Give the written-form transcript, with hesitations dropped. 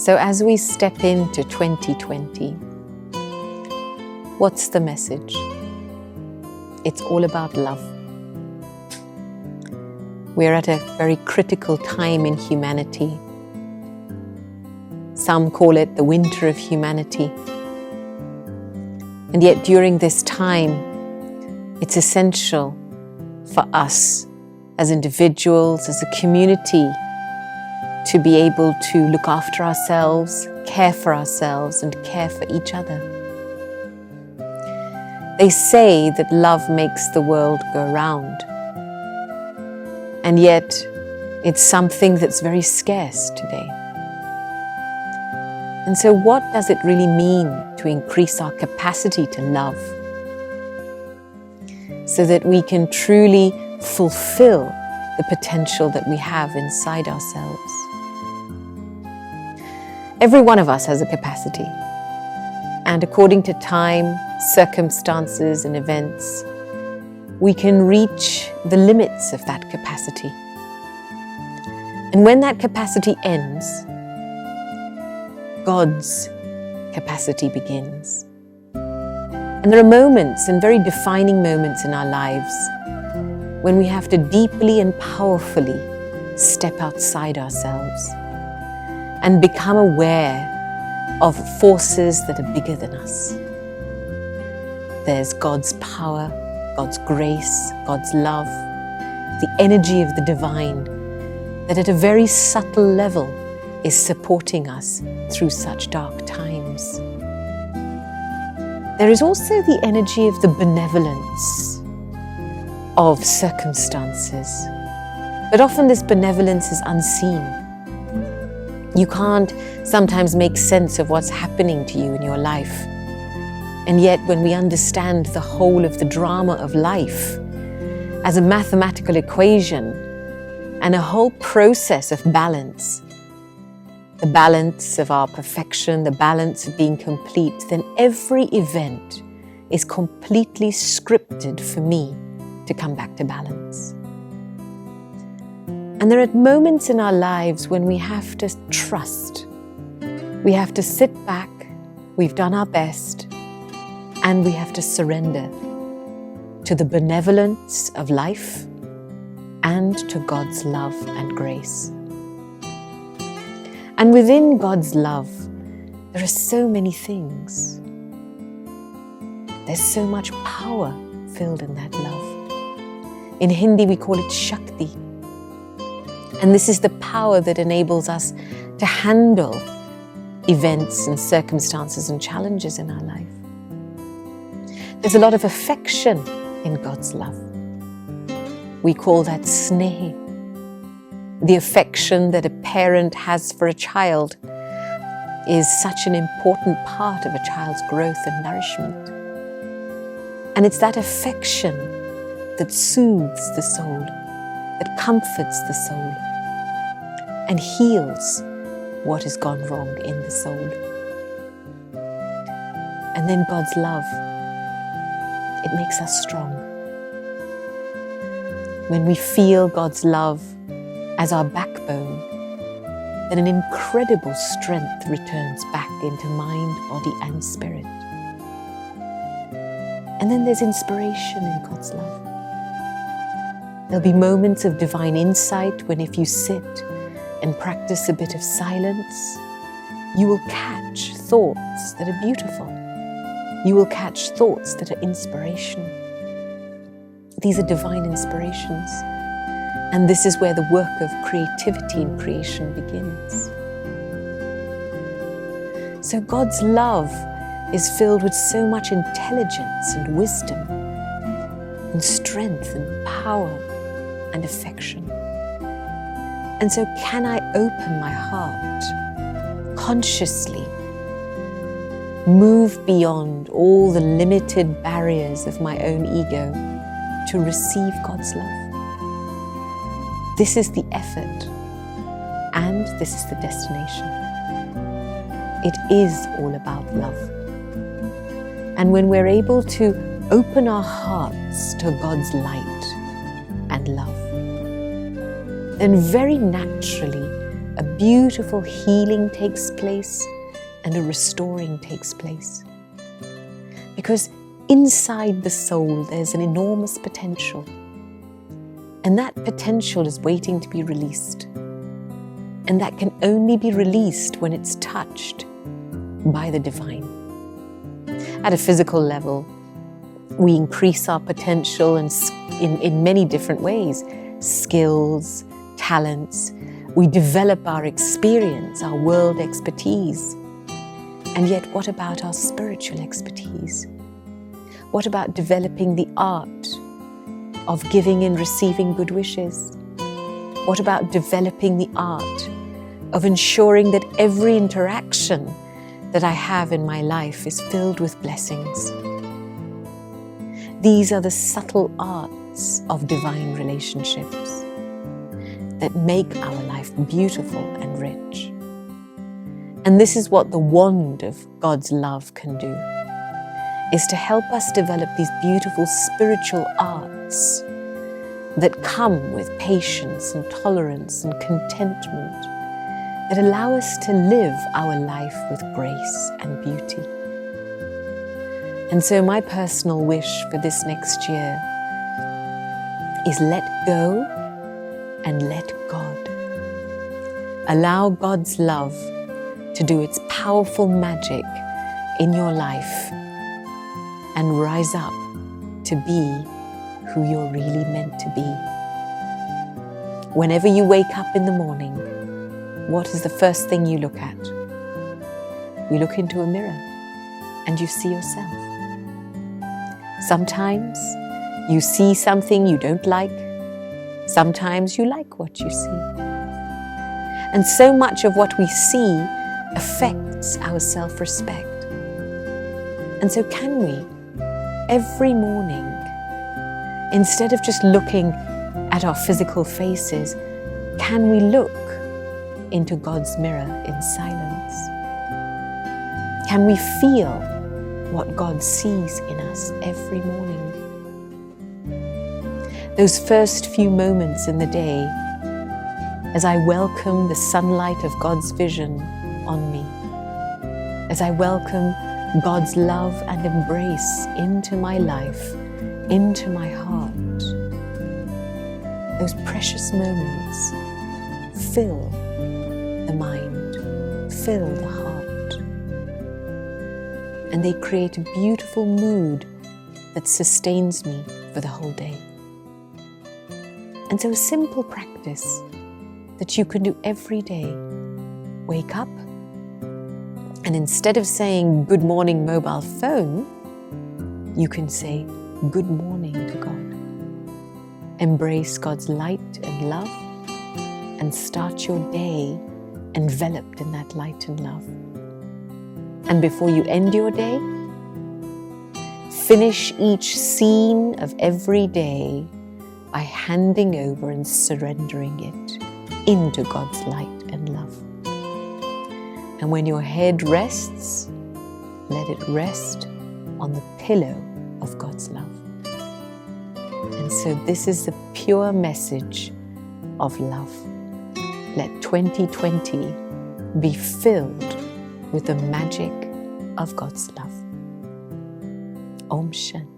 So as we step into 2020, what's the message? It's all about love. We're at a very critical time in humanity. Some call it the winter of humanity. And yet during this time, it's essential for us as individuals, as a community, to be able to look after ourselves, care for ourselves, and care for each other. They say that love makes the world go round. And yet, it's something that's very scarce today. And so what does it really mean to increase our capacity to love so that we can truly fulfill the potential that we have inside ourselves? Every one of us has a capacity. And according to time, circumstances, and events, we can reach the limits of that capacity. And when that capacity ends, God's capacity begins. And there are moments, and very defining moments in our lives, when we have to deeply and powerfully step outside ourselves and become aware of forces that are bigger than us. There's God's power, God's grace, God's love, the energy of the divine that at a very subtle level is supporting us through such dark times. There is also the energy of the benevolence of circumstances, but often this benevolence is unseen. You can't sometimes make sense of what's happening to you in your life. And yet when we understand the whole of the drama of life as a mathematical equation and a whole process of balance, the balance of our perfection, the balance of being complete, then every event is completely scripted for me to come back to balance. And there are moments in our lives when we have to trust. We have to sit back, we've done our best, and we have to surrender to the benevolence of life and to God's love and grace. And within God's love, there are so many things. There's so much power filled in that love. In Hindi, we call it Shakti. And this is the power that enables us to handle events and circumstances and challenges in our life. There's a lot of affection in God's love. We call that sneha. The affection that a parent has for a child is such an important part of a child's growth and nourishment. And it's that affection that soothes the soul, that comforts the soul, and heals what has gone wrong in the soul. And then God's love, it makes us strong. When we feel God's love as our backbone, then an incredible strength returns back into mind, body, and spirit. And then there's inspiration in God's love. There'll be moments of divine insight when if you sit and practice a bit of silence, you will catch thoughts that are beautiful. You will catch thoughts that are inspiration. These are divine inspirations. And this is where the work of creativity and creation begins. So God's love is filled with so much intelligence and wisdom and strength and power and affection. And so can I open my heart consciously, move beyond all the limited barriers of my own ego to receive God's love? This is the effort, and this is the destination. It is all about love. And when we're able to open our hearts to God's light and love, then very naturally a beautiful healing takes place and a restoring takes place. Because inside the soul there's an enormous potential, and that potential is waiting to be released. And that can only be released when it's touched by the divine. At a physical level, we increase our potential in many different ways. Skills, talents. We develop our experience, our world expertise. And yet, what about our spiritual expertise? What about developing the art of giving and receiving good wishes? What about developing the art of ensuring that every interaction that I have in my life is filled with blessings? These are the subtle arts of divine relationships that make our life beautiful and rich. And this is what the wand of God's love can do, is to help us develop these beautiful spiritual arts that come with patience and tolerance and contentment, that allow us to live our life with grace and beauty. And so my personal wish for this next year is let go and let God. Allow God's love to do its powerful magic in your life and rise up to be who you're really meant to be. Whenever you wake up in the morning, what is the first thing you look at? You look into a mirror and you see yourself. Sometimes you see something you don't like. Sometimes you like what you see. And so much of what we see affects our self-respect. And so can we, every morning, instead of just looking at our physical faces, can we look into God's mirror in silence? Can we feel what God sees in us every morning? Those first few moments in the day, as I welcome the sunlight of God's vision on me, as I welcome God's love and embrace into my life, into my heart, those precious moments fill the mind, fill the heart, and they create a beautiful mood that sustains me for the whole day. And so a simple practice that you can do every day: wake up, and instead of saying good morning mobile phone, you can say good morning to God. Embrace God's light and love and start your day enveloped in that light and love. And before you end your day, finish each scene of every day by handing over and surrendering it into God's light and love. And when your head rests, let it rest on the pillow of God's love. And so this is the pure message of love. Let 2020 be filled with the magic of God's love. Om Shanti.